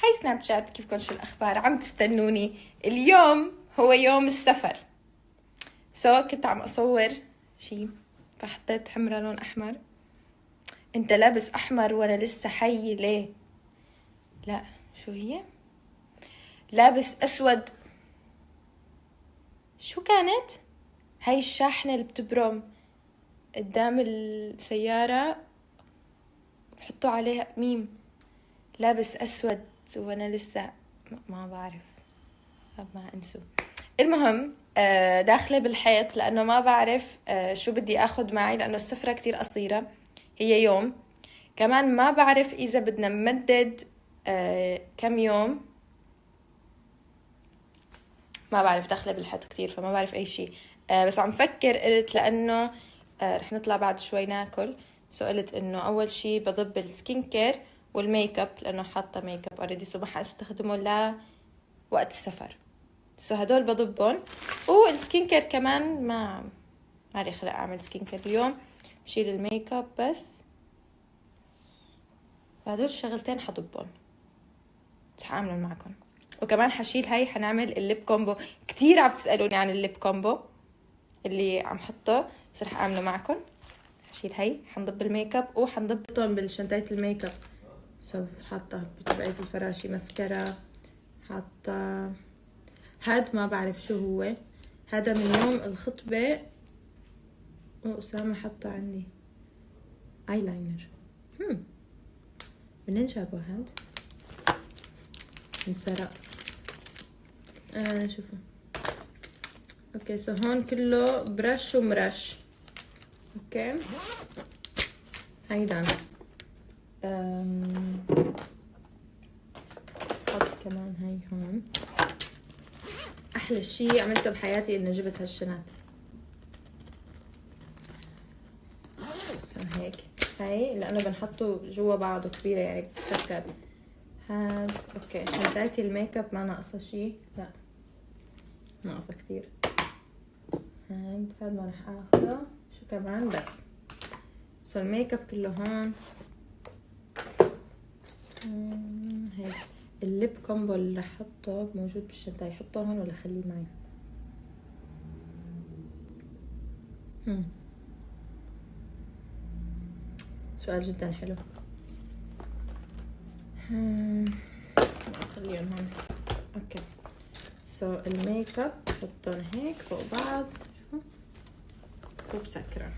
هاي سناب شات، كيفكن؟ شو الأخبار؟ عم تستنوني؟ اليوم هو يوم السفر. كنت عم أصور شي فحطيت حمرة لون أحمر. أنت لابس أحمر وأنا لسه حي ليه؟ لا، شو هي؟ لابس أسود. شو كانت؟ هاي الشاحنة اللي بتبرم قدام السيارة بحطوا عليها ميم. لابس أسود وأنا لسه ما بعرف، ما أنسوا. المهم داخلة بالحيط لأنه ما بعرف شو بدي أخذ معي، لأنه السفرة كتير قصيرة، هي يوم. كمان ما بعرف إذا بدنا نمدد كم يوم، ما بعرف. داخلة بالحيط كتير فما بعرف أي شيء. بس عم فكر، قلت لأنه رح نطلع بعد شوي ناكل، قلت إنه أول شيء بضب السكين كير والميك اب، لأنه حاطة ميك اب اوريدي، ما حاستخدمه لوقت السفر. هدول بضبهم. والسكين كير كمان ما لي خلق اعمل سكين كير اليوم، بشيل الميك اب بس. فهدول الشغلتين حضبهم، رح اعملهم معكم. وكمان حشيل هاي، حنعمل الليب كومبو. كتير عم تسألوني عن الليب كومبو اللي عم حطه، بس رح اعمله معكم. حشيل هاي، حنضب الميك اب وحنضبطهم بالشنطاية الميك اب. حاطة بتبعية الفراشي ماسكارا، حاطة هاد ما بعرف شو هو، هذا من يوم الخطبة، وأسامة حطه عندي ايلاينر. منين جابوه هاد؟ انسرق. شوفوا. اوكي، هون كله برش ومرش. اوكي، هيدا حط كمان هاي هون. احلى شي عملته بحياتي انه جبت هالشنات. هيك هاي لانه بنحطه جوا بعضه كبيره، يعني بتسكر. هاد اوكي، شنطتي الميك اب ما ناقصه شي، لا ناقصه كتير. هاد ما رح اخذه. شو كمان؟ بس الميك اب كله هون. هيك الليب كومبو اللي رح احطه موجود بالشنطه، يحطه هون ولا خليه معي؟ سؤال جدا حلو. خليهم هون. اوكي، الميك اب حطهم هيك فوق بعض، شوفوا، وبسكرة.